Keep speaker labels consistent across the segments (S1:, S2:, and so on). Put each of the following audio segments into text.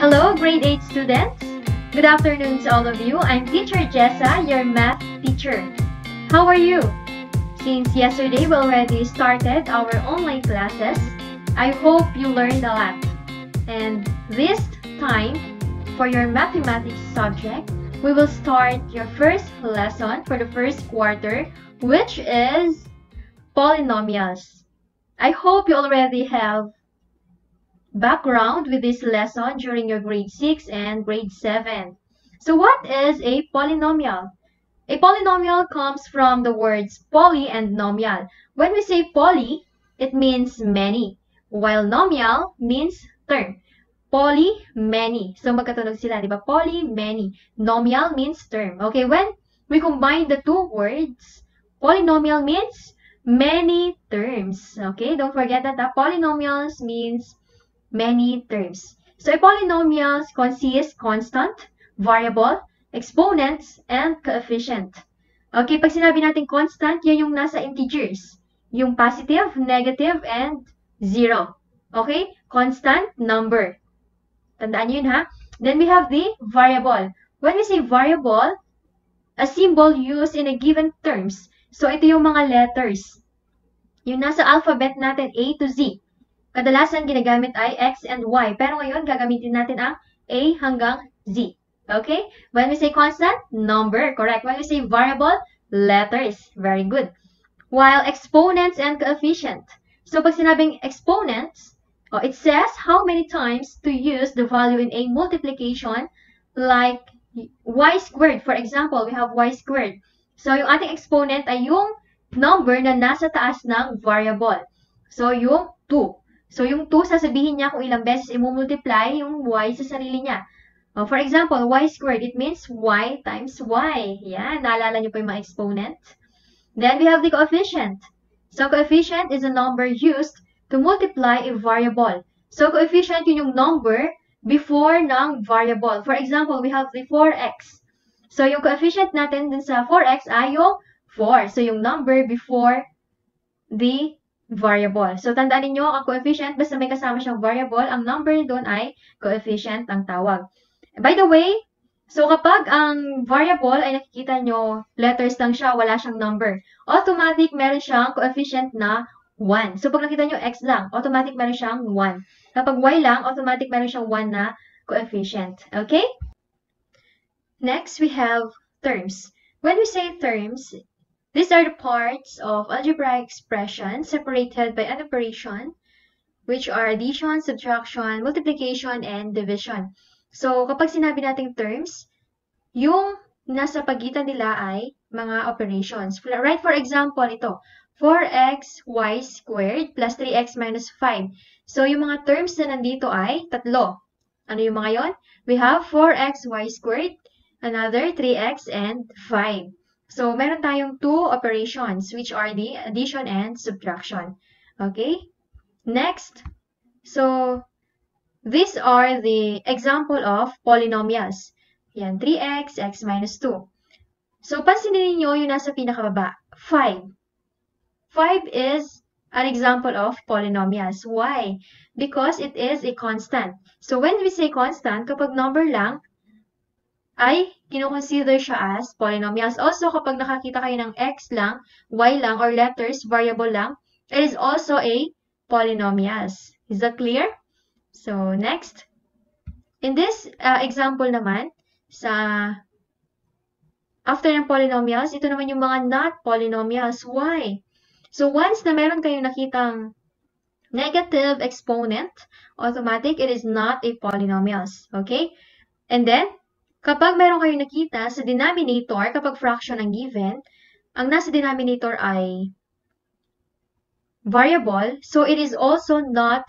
S1: Hello, grade 8 students. Good afternoon to all of you. I'm Teacher Jessa, your math teacher. How are you? Since yesterday we already started our online classes, I hope you learned a lot. And this time, for your mathematics subject, we will start your first lesson for the first quarter, which is polynomials. I hope you already have background with this lesson during your grade 6 and grade 7. So what is a polynomial? A polynomial comes from the words poly and nomial. When we say poly, it means many, while nomial means term. Poly, many. So magkatunog sila, di ba? Poly, many. Nomial means term. Okay, when we combine the two words, polynomial means many terms. Okay, don't forget that polynomials means many terms. So a polynomial consists constant, variable, exponents, and coefficient. Okay, pag sinabi natin constant, yan yung nasa integers. Yung positive, negative, and zero. Okay? Constant number. Tandaan nyo yun, ha? Then we have the variable. When we say variable, a symbol used in a given terms. So ito yung mga letters. Yung nasa alphabet natin, A to Z. Kadalasan ginagamit ay X and Y. Pero ngayon, gagamitin natin ang A hanggang Z. Okay? When we say constant, number. Correct. When we say variable, letters. Very good. While exponents and coefficient. So, pag sinabing exponents, it says how many times to use the value in a multiplication like y squared. For example, we have y squared. So, yung ating exponent ay yung number na nasa taas ng variable. So, yung 2. So, yung 2, sasabihin niya kung ilang beses i-multiply yung y sa sarili niya. For example, y squared, it means y times y. Yan, naalala niyo po yung mga exponent. Then, we have the coefficient. So, coefficient is a number used to multiply a variable. So, coefficient yun yung number before ng variable. For example, we have the 4x. So, yung coefficient natin dun sa 4x ay yung 4. So, yung number before the variable. So, tandaan niyo ang coefficient, basta may kasama siyang variable, ang number doon ay coefficient ang tawag. By the way, so kapag ang variable ay nakikita nyo, letters lang siya, wala siyang number, automatic meron siyang coefficient na 1. So, pag nakita nyo x lang, automatic meron siyang 1. Kapag y lang, automatic meron siyang 1 na coefficient. Okay? Next, we have terms. When we say terms, these are the parts of algebraic expression separated by an operation, which are addition, subtraction, multiplication, and division. So, kapag sinabi nating terms, yung nasa pagitan nila ay mga operations. Right, for example, ito, 4xy squared plus 3x minus 5. So, yung mga terms na nandito ay tatlo. Ano yung mga yon? We have 4xy squared, another 3x, and 5. So, meron tayong two operations, which are the addition and subtraction. Okay? Next, so, these are the example of polynomials. Yan, 3x, x minus 2. So, pansinin niyo yung nasa pinakababa, 5. 5 is an example of polynomials. Why? Because it is a constant. So, when we say constant, kapag number lang, ay kino-consider siya as polynomials. Also, kapag nakakita kayo ng x lang, y lang, or letters, variable lang, it is also a polynomials. Is that clear? So, next. In this example naman, after ng polynomials, ito naman yung mga not polynomials. Why? So, once na meron kayong nakitang negative exponent, automatic, it is not a polynomials. Okay? And then, kapag meron kayong nakita sa denominator, kapag fraction ang given, ang nasa denominator ay variable, so it is also not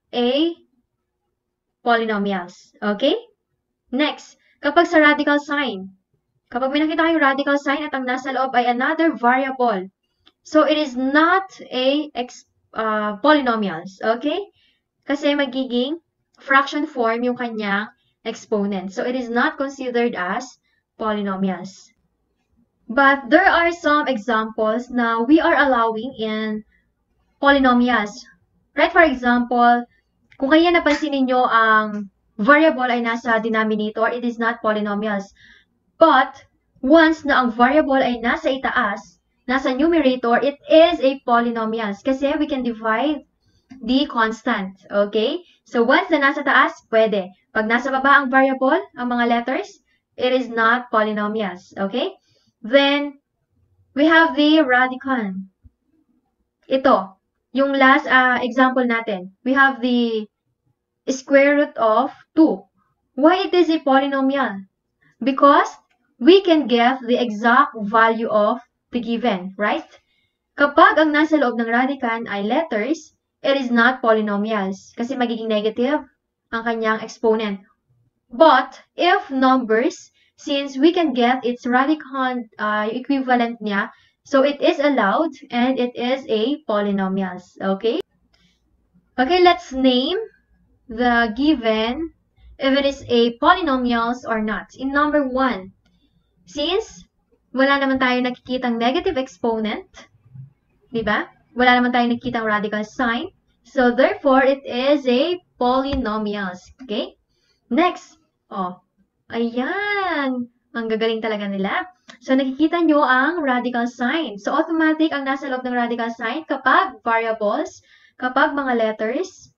S1: a polynomials. Okay? Next, kapag sa radical sign, kapag may nakita kayong radical sign at ang nasa loob ay another variable, so it is not a polynomials. Okay? Kasi magiging fraction form yung kanyang exponent. So, it is not considered as polynomials. But there are some examples na we are allowing in polynomials. Right? For example, kung kaya napansin niyo ang variable ay nasa denominator, it is not polynomials. But, once na ang variable ay nasa itaas, nasa numerator, it is a polynomials. Kasi we can divide the constant. Okay? So, once na nasa taas, pwede. Pag nasa baba ang variable, ang mga letters, it is not polynomials. Okay? Then, we have the radicand. Ito, yung last example natin. We have the square root of 2. Why it is a polynomial? Because we can get the exact value of the given, right? Kapag ang nasa loob ng radicand ay letters, it is not polynomials kasi magiging negative ang kanyang exponent. But if numbers, since we can get its radicand equivalent niya, so it is allowed and it is a polynomials, okay? Okay, let's name the given if it is a polynomials or not. In number 1, since wala naman tayo nakikitang negative exponent, di ba? Wala naman tayo nakikitang radical sign. So, therefore, it is a polynomials. Okay? Next. Oh, ayan. Ang gagaling talaga nila. So, nakikita nyo ang radical sign. So, automatic ang nasa loob ng radical sign kapag variables, kapag mga letters,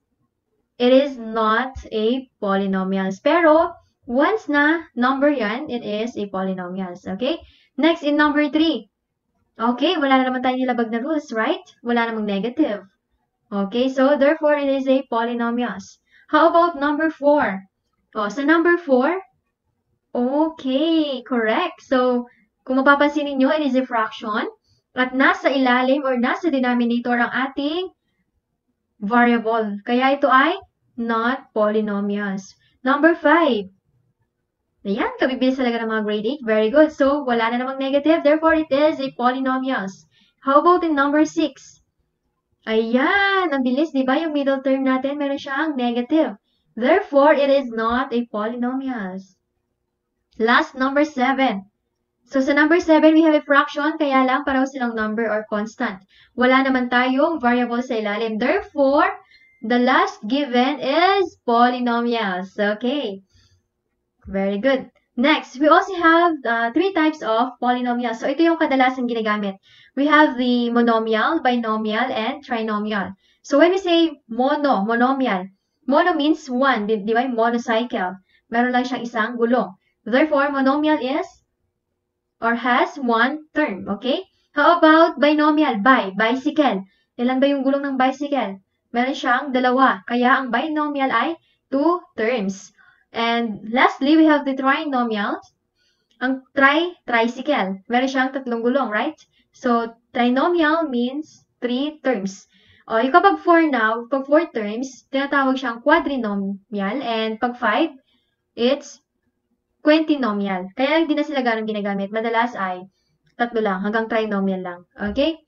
S1: it is not a polynomials. Pero, once na number yan, it is a polynomials. Okay? Next, in number 3. Okay, wala na naman tayo nilabag na rules, right? Wala namang negative. Okay, so therefore, it is a polynomials. How about number 4? Oh, sa number 4, okay, correct. So, kung mapapansin niyo, it is a fraction. At nasa ilalim or nasa denominator ang ating variable. Kaya ito ay not polynomials. Number 5. Ayan, kabibilis talaga ng mga grade 8. Very good. So, wala na namang negative. Therefore, it is a polynomials. How about in number 6? Ayan, ang bilis, di ba? Yung middle term natin, meron siyang negative. Therefore, it is not a polynomials. Last, number 7. So, sa number 7, we have a fraction, kaya lang pareho silang number or constant. Wala naman tayong variable sa ilalim. Therefore, the last given is polynomials. Okay. Very good. Next, we also have 3 types of polynomials. So, ito yung kadalasan ginagamit. We have the monomial, binomial, and trinomial. So, when we say monomial, mono means 1, di ba? Monocycle. Meron lang siyang isang gulong. Therefore, monomial is or has 1 term. Okay? How about binomial? Bicycle. Ilan ba yung gulong ng bicycle? Meron siyang 2. Kaya ang binomial ay 2 terms. And lastly, we have the trinomial. Ang tricycle. Meron siyang 3 gulong, right? So, trinomial means 3 terms. O, yung kapag 4 now, pag 4 terms, tinatawag siyang quadrinomial. And pag 5, it's quintinomial. Kaya hindi na sila ganun ginagamit. Madalas ay 3 lang, hanggang trinomial lang. Okay?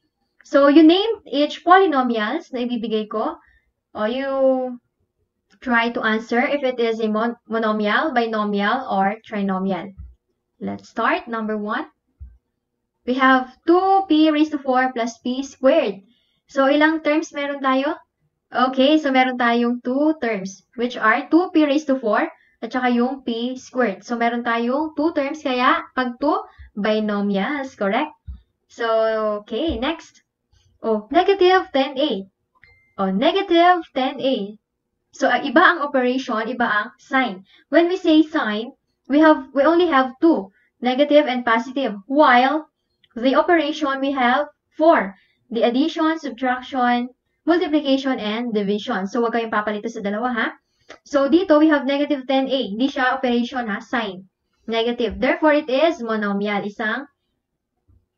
S1: So, you name each polynomials na ibibigay ko. O, you try to answer if it is a monomial, binomial, or trinomial. Let's start. Number 1. We have 2p raised to 4 plus p squared. So, ilang terms meron tayo? Okay, so meron tayong 2 terms, which are 2p raised to 4 at saka yung p squared. So, meron tayong 2 terms, kaya pag 2, binomials, correct? So, okay, next. Oh, negative 10a. Oh, negative 10a. So, iba ang operation, iba ang sign. When we say sign, we only have 2, negative and positive. While the operation, we have 4. The addition, subtraction, multiplication, and division. So, wag kayong papalito sa dalawa, ha? So, dito, we have negative 10a. Hindi siya operation, ha? Sign. Negative. Therefore, it is monomial. Isang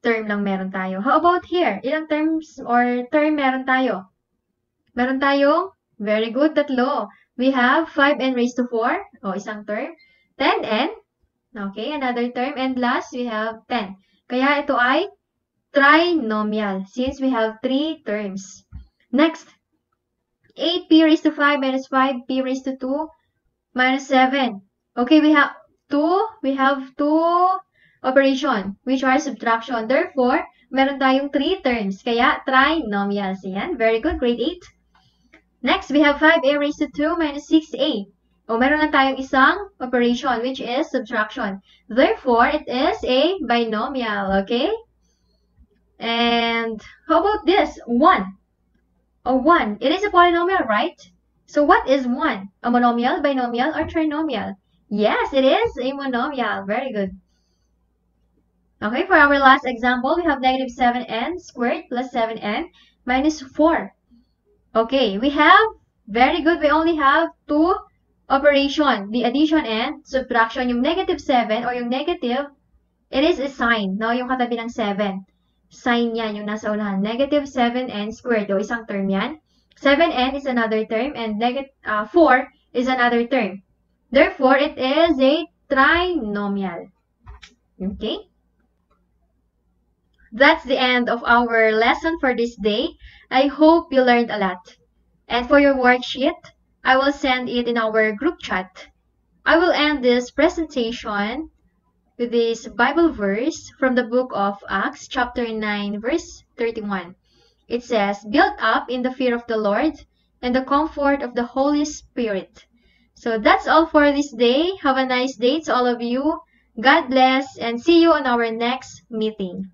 S1: term lang meron tayo. How about here? Ilang terms or term meron tayo? Meron tayong very good, 3. We have 5n raised to 4. O, isang term. 10n. Okay, another term. And last, we have 10. Kaya ito ay trinomial since we have 3 terms. Next, 8p raised to 5 minus 5p raised to 2 minus 7. Okay, we have 2 operation, which are subtraction. Therefore, meron tayong 3 terms. Kaya, trinomials. Yan. Very good. Grade 8. Next, we have 5a raised to 2 minus 6a. O meron lang tayong isang operation, which is subtraction. Therefore, it is a binomial, okay? And how about this? 1. Oh, 1. It is a polynomial, right? So what is 1? A monomial, binomial, or trinomial? Yes, it is a monomial. Very good. Okay, for our last example, we have negative 7n squared plus 7n minus 4. Okay, we have, very good, we only have two operation, the addition and subtraction. Yung negative 7 or yung negative, it is a sign, no? Yung katabi ng 7. Sign yan, yung nasa unahan. Negative 7n squared, o isang term yan. 7n is another term, and 4 is another term. Therefore, it is a trinomial. Okay? That's the end of our lesson for this day. I hope you learned a lot. And for your worksheet, I will send it in our group chat. I will end this presentation with this Bible verse from the book of Acts, chapter 9, verse 31. It says, "Built up in the fear of the Lord and the comfort of the Holy Spirit." So that's all for this day. Have a nice day to all of you. God bless, and see you on our next meeting.